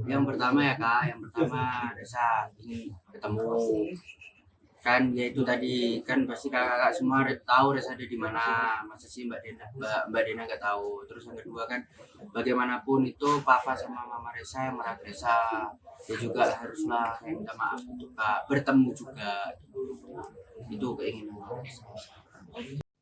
Yang pertama ya Kak, yang pertama Reza ini ketemu kan ya itu tadi kan pasti kakak semua tahu Reza ada di mana, masa sih Mbak Dena nggak tahu. Terus yang kedua kan bagaimanapun itu papa sama mama Reza yang merawat Reza, ya juga haruslah saya minta maaf untuk Kak bertemu juga, itu keinginan Reza.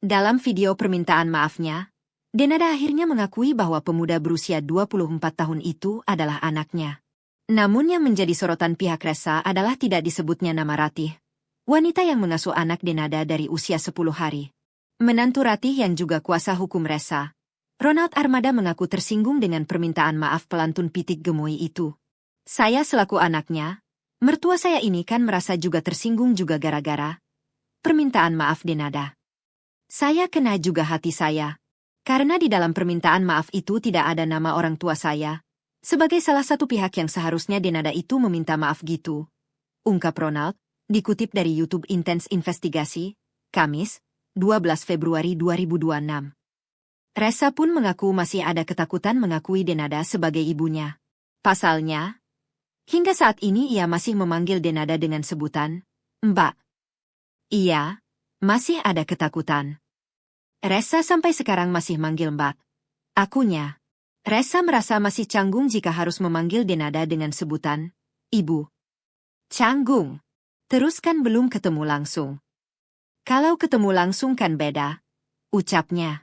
Dalam video permintaan maafnya, Denada akhirnya mengakui bahwa pemuda berusia 24 tahun itu adalah anaknya. Namun yang menjadi sorotan pihak Reza adalah tidak disebutnya nama Ratih, wanita yang mengasuh anak Denada dari usia 10 hari. Menantu Ratih yang juga kuasa hukum Reza, Ronald Armada mengaku tersinggung dengan permintaan maaf pelantun pitik gemoy itu. Saya selaku anaknya, mertua saya ini kan merasa juga tersinggung juga gara-gara permintaan maaf Denada. Saya kena juga hati saya, karena di dalam permintaan maaf itu tidak ada nama orang tua saya, sebagai salah satu pihak yang seharusnya Denada itu meminta maaf gitu, ungkap Ronald, dikutip dari YouTube Intense Investigasi, Kamis, 12 Februari 2026. Reza pun mengaku masih ada ketakutan mengakui Denada sebagai ibunya. Pasalnya, hingga saat ini ia masih memanggil Denada dengan sebutan Mbak. Ia masih ada ketakutan. Reza sampai sekarang masih manggil Mbak. Akunya. Reza merasa masih canggung jika harus memanggil Denada dengan sebutan Ibu. Canggung. Terus kan belum ketemu langsung. Kalau ketemu langsung kan beda, ucapnya.